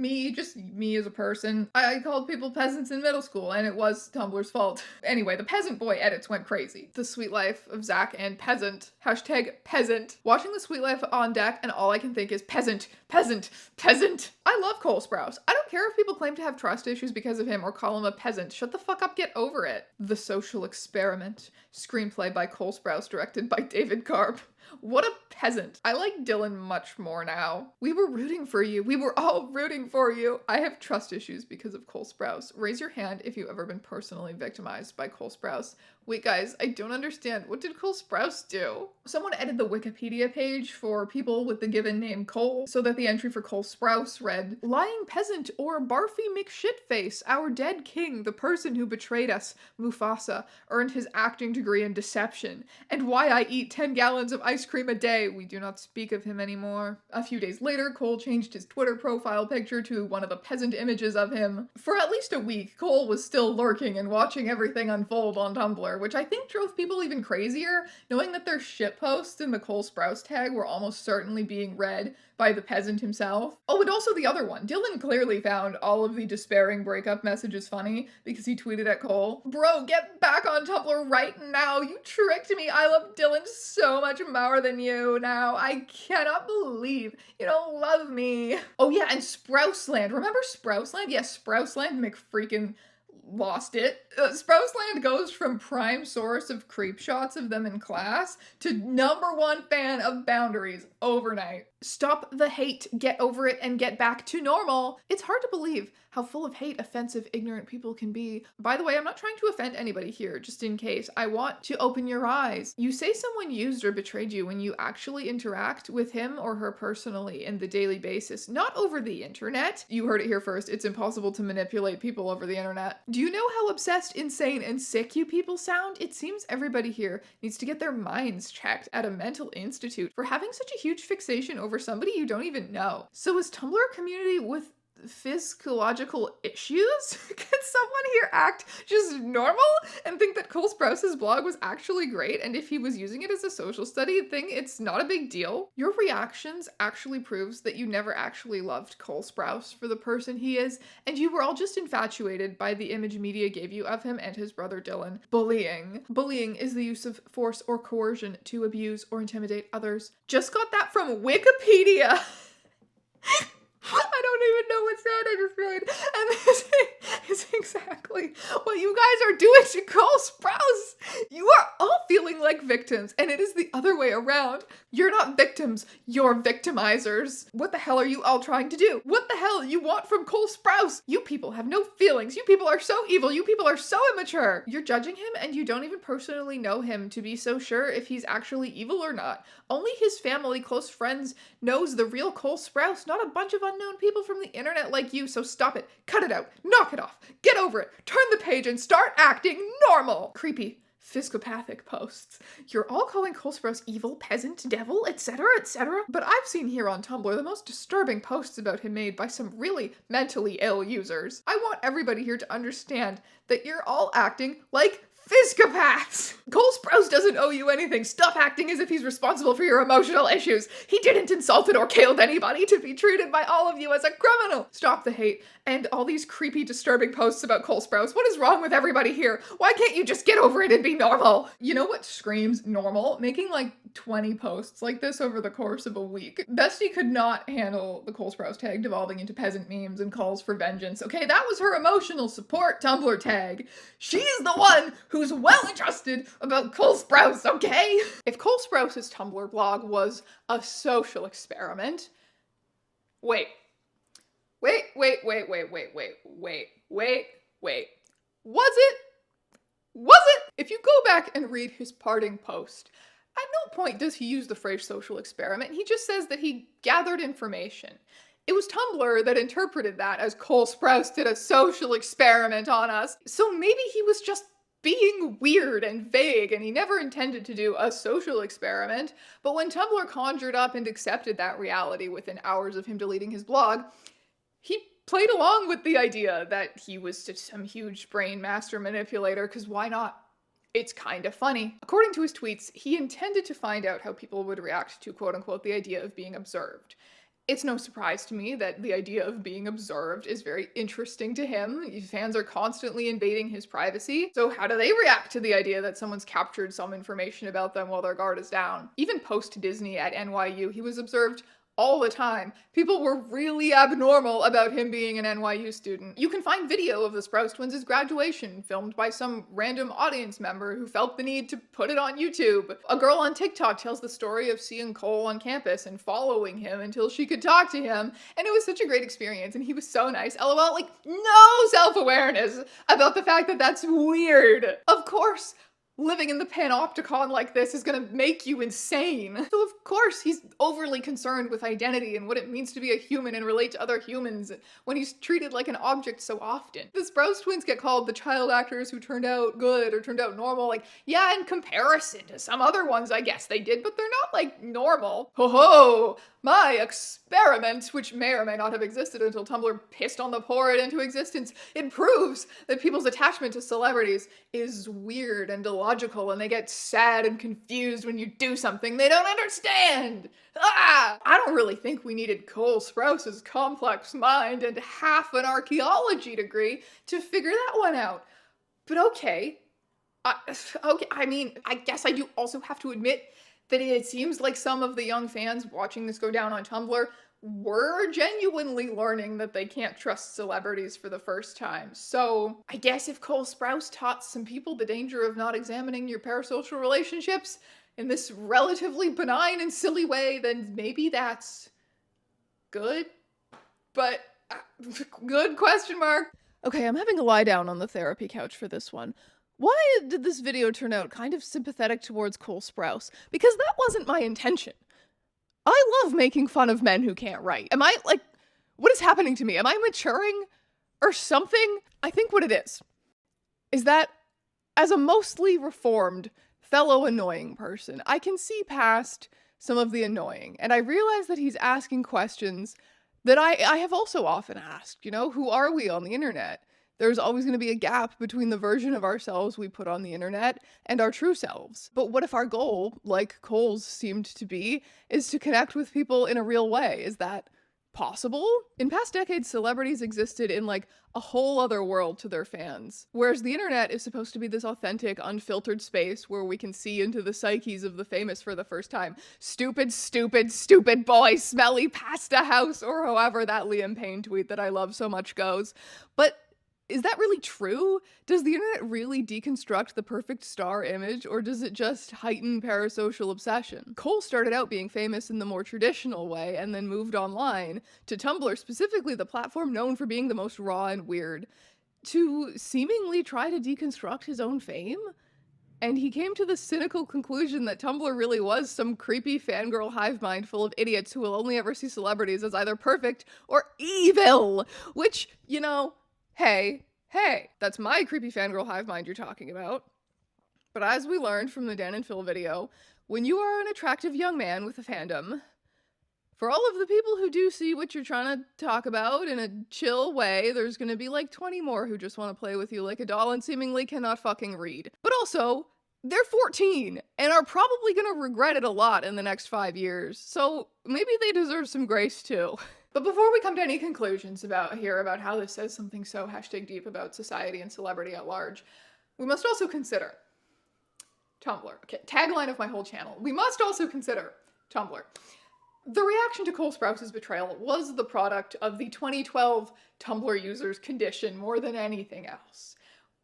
Just me as a person. I called people peasants in middle school, and it was Tumblr's fault. Anyway, the peasant boy edits went crazy. The Sweet Life of Zach and Peasant. Hashtag peasant. Watching The Sweet Life on deck, and all I can think is peasant, peasant, peasant. I love Cole Sprouse. I don't care if people claim to have trust issues because of him or call him a peasant. Shut the fuck up, get over it. The Social Experiment. Screenplay by Cole Sprouse, directed by David Karp. What a peasant. I like Dylan much more now. We were rooting for you. We were all rooting for you. I have trust issues because of Cole Sprouse. Raise your hand if you've ever been personally victimized by Cole Sprouse. Wait, guys, I don't understand. What did Cole Sprouse do? Someone edited the Wikipedia page for people with the given name Cole so that the entry for Cole Sprouse read, "Lying peasant or barfy McShitface, our dead king, the person who betrayed us, Mufasa, earned his acting degree in deception. And why I eat 10 gallons of ice cream a day. We do not speak of him anymore." A few days later, Cole changed his Twitter profile picture to one of the peasant images of him. For at least a week, Cole was still lurking and watching everything unfold on Tumblr, which I think drove people even crazier, knowing that their shitposts in the Cole Sprouse tag were almost certainly being read by the peasant himself. Oh, and also the other one. Dylan clearly found all of the despairing breakup messages funny because he tweeted at Cole, "Bro, get back on Tumblr right now. You tricked me. I love Dylan so much more than you now. I cannot believe you don't love me." Oh yeah, and Sprouseland. Remember Sprouseland? Yes, Sprouseland McFreakin' lost it. Sprouseland goes from prime source of creep shots of them in class to #1 fan of boundaries overnight. Stop the hate, get over it, and get back to normal. It's hard to believe how full of hate offensive, ignorant people can be. By the way, I'm not trying to offend anybody here, just in case. I want to open your eyes. You say someone used or betrayed you when you actually interact with him or her personally in the daily basis, not over the internet. You heard it here first. It's impossible to manipulate people over the internet. Do you know how obsessed, insane, and sick you people sound? It seems everybody here needs to get their minds checked at a mental institute for having such a huge fixation over somebody you don't even know. So is Tumblr a community with physiological issues? Can someone here act just normal and think that Cole Sprouse's blog was actually great, and if he was using it as a social study thing, it's not a big deal? Your reactions actually proves that you never actually loved Cole Sprouse for the person he is, and you were all just infatuated by the image media gave you of him and his brother Dylan. Bullying. Bullying is the use of force or coercion to abuse or intimidate others. Just got that from Wikipedia. I I don't even know what sound I just made. And this is exactly what you guys are doing to Cole Sprouse. You are all feeling like victims, and it is the other way around. You're not victims, you're victimizers. What the hell are you all trying to do? What the hell you want from Cole Sprouse? You people have no feelings. You people are so evil. You people are so immature. You're judging him, and you don't even personally know him to be so sure if he's actually evil or not. Only his family, close friends, knows the real Cole Sprouse, not a bunch of unknown people from the internet like you, so stop it. Cut it out. Knock it off. Get over it. Turn the page and start acting normal. Creepy, psychopathic posts. You're all calling Cole Sprouse evil, peasant, devil, etc., etc. But I've seen here on Tumblr the most disturbing posts about him made by some really mentally ill users. I want everybody here to understand that you're all acting like psychopaths! Cole Sprouse doesn't owe you anything. Stop acting as if he's responsible for your emotional issues. He didn't insulted or killed anybody to be treated by all of you as a criminal. Stop the hate and all these creepy, disturbing posts about Cole Sprouse. What is wrong with everybody here? Why can't you just get over it and be normal? You know what screams normal? Making like 20 posts like this over the course of a week. Bestie could not handle the Cole Sprouse tag devolving into peasant memes and calls for vengeance. Okay, that was her emotional support Tumblr tag. She's the one who's well adjusted about Cole Sprouse, okay? If Cole Sprouse's Tumblr blog was a social experiment, wait. Was it? If you go back and read his parting post, at no point does he use the phrase social experiment. He just says that he gathered information. It was Tumblr that interpreted that as Cole Sprouse did a social experiment on us. So maybe he was just being weird and vague, and he never intended to do a social experiment. But when Tumblr conjured up and accepted that reality within hours of him deleting his blog, he played along with the idea that he was just some huge brain master manipulator, because why not? It's kind of funny. According to his tweets, he intended to find out how people would react to quote-unquote the idea of being observed. It's no surprise to me that the idea of being observed is very interesting to him. His fans are constantly invading his privacy. So how do they react to the idea that someone's captured some information about them while their guard is down? Even post-Disney at NYU, he was observed all the time. People were really abnormal about him being an NYU student. You can find video of the Sprouse twins' graduation, filmed by some random audience member who felt the need to put it on YouTube. A girl on TikTok tells the story of seeing Cole on campus and following him until she could talk to him, and it was such a great experience, and he was so nice. LOL, like, no self-awareness about the fact that that's weird. Of course, living in the panopticon like this is gonna make you insane. So of course he's overly concerned with identity and what it means to be a human and relate to other humans when he's treated like an object so often. The Sprouse twins get called the child actors who turned out good or turned out normal. Like, yeah, in comparison to some other ones, I guess they did, but they're not like normal. Ho ho! My experiment, which may or may not have existed until Tumblr pissed on the poor it into existence, it proves that people's attachment to celebrities is weird and illogical, and they get sad and confused when you do something they don't understand. Ah! I don't really think we needed Cole Sprouse's complex mind and half an archaeology degree to figure that one out. But okay. I mean, I guess I do also have to admit that it seems like some of the young fans watching this go down on Tumblr were genuinely learning that they can't trust celebrities for the first time. So I guess if Cole Sprouse taught some people the danger of not examining your parasocial relationships in this relatively benign and silly way, then maybe that's good. But good question mark. Okay, I'm having to lie down on the therapy couch for this one. Why did this video turn out kind of sympathetic towards Cole Sprouse? Because that wasn't my intention. I love making fun of men who can't write. Am I, like, what is happening to me? Am I maturing or something? I think what it is that as a mostly reformed fellow annoying person, I can see past some of the annoying, and I realize that he's asking questions that I have also often asked, you know, who are we on the internet? There's always going to be a gap between the version of ourselves we put on the internet and our true selves. But what if our goal, like Cole's seemed to be, is to connect with people in a real way? Is that possible? In past decades, celebrities existed in like a whole other world to their fans, whereas the internet is supposed to be this authentic, unfiltered space where we can see into the psyches of the famous for the first time. Stupid, stupid, stupid boy, smelly pasta house, or however that Liam Payne tweet that I love so much goes. But is that really true? Does the internet really deconstruct the perfect star image, or does it just heighten parasocial obsession? Cole started out being famous in the more traditional way and then moved online to Tumblr, specifically the platform known for being the most raw and weird, to seemingly try to deconstruct his own fame? And he came to the cynical conclusion that Tumblr really was some creepy fangirl hive mind full of idiots who will only ever see celebrities as either perfect or evil, which, you know, hey, that's my creepy fangirl hive mind you're talking about. But as we learned from the Dan and Phil video, when you are an attractive young man with a fandom, for all of the people who do see what you're trying to talk about in a chill way, there's gonna be like 20 more who just want to play with you like a doll and seemingly cannot fucking read. But also, they're 14 and are probably gonna regret it a lot in the next 5 years, so maybe they deserve some grace too. But before we come to any conclusions about how this says something so #deep about society and celebrity at large, we must also consider Tumblr. Okay, tagline of my whole channel. We must also consider Tumblr. The reaction to Cole Sprouse's betrayal was the product of the 2012 Tumblr user's condition more than anything else.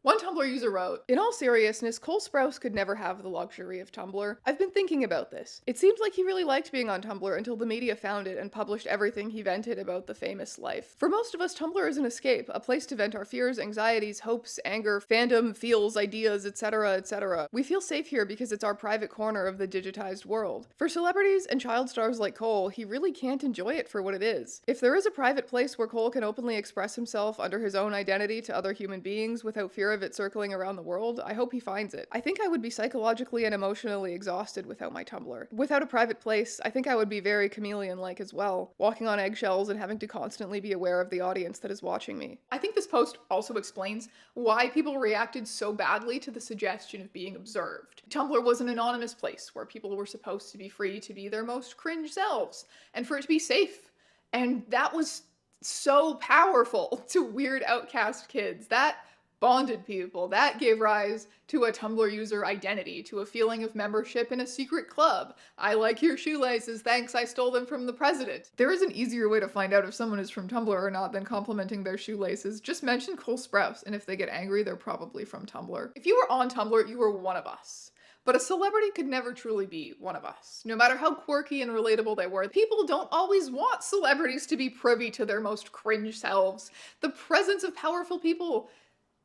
One Tumblr user wrote, "In all seriousness, Cole Sprouse could never have the luxury of Tumblr. I've been thinking about this. It seems like he really liked being on Tumblr until the media found it and published everything he vented about the famous life. For most of us, Tumblr is an escape, a place to vent our fears, anxieties, hopes, anger, fandom, feels, ideas, etc., etc. We feel safe here because it's our private corner of the digitized world. For celebrities and child stars like Cole, he really can't enjoy it for what it is. If there is a private place where Cole can openly express himself under his own identity to other human beings without fear of it circling around the world, I hope he finds it. I think I would be psychologically and emotionally exhausted without my Tumblr. Without a private place, I think I would be very chameleon-like as well, walking on eggshells and having to constantly be aware of the audience that is watching me." I think this post also explains why people reacted so badly to the suggestion of being observed. Tumblr was an anonymous place where people were supposed to be free to be their most cringe selves, and for it to be safe. And that was so powerful to weird outcast kids. That bonded people. That gave rise to a Tumblr user identity, to a feeling of membership in a secret club. I like your shoelaces, thanks, I stole them from the president. There is an easier way to find out if someone is from Tumblr or not than complimenting their shoelaces. Just mention Cole Sprouse, and if they get angry, they're probably from Tumblr. If you were on Tumblr, you were one of us. But a celebrity could never truly be one of us. No matter how quirky and relatable they were, people don't always want celebrities to be privy to their most cringe selves. The presence of powerful people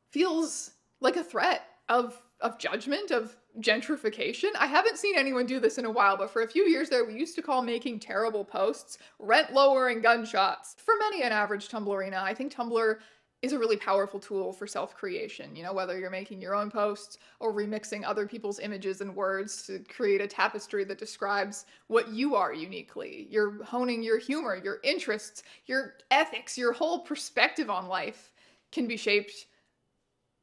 feels like a threat of judgment, of gentrification. I haven't seen anyone do this in a while, but for a few years there, we used to call making terrible posts rent-lowering gunshots. For many an average Tumblrina, I think Tumblr is a really powerful tool for self-creation. You know, whether you're making your own posts or remixing other people's images and words to create a tapestry that describes what you are uniquely. You're honing your humor, your interests, your ethics, your whole perspective on life can be shaped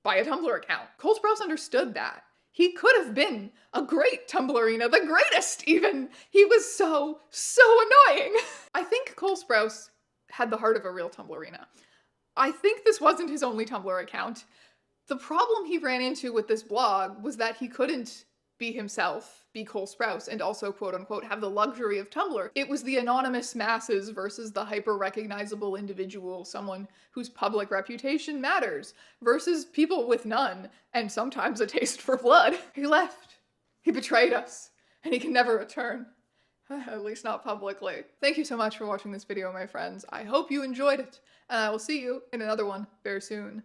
by a Tumblr account. Cole Sprouse understood that. He could have been a great Tumblrina, the greatest even. He was so annoying. I think Cole Sprouse had the heart of a real Tumblrina. I think this wasn't his only Tumblr account. The problem he ran into with this blog was that he couldn't be himself, be Cole Sprouse, and also quote-unquote have the luxury of Tumblr. It was the anonymous masses versus the hyper-recognizable individual, someone whose public reputation matters, versus people with none, and sometimes a taste for blood. He left. He betrayed us, and he can never return. At least not publicly. Thank you so much for watching this video, my friends. I hope you enjoyed it, and I will see you in another one very soon.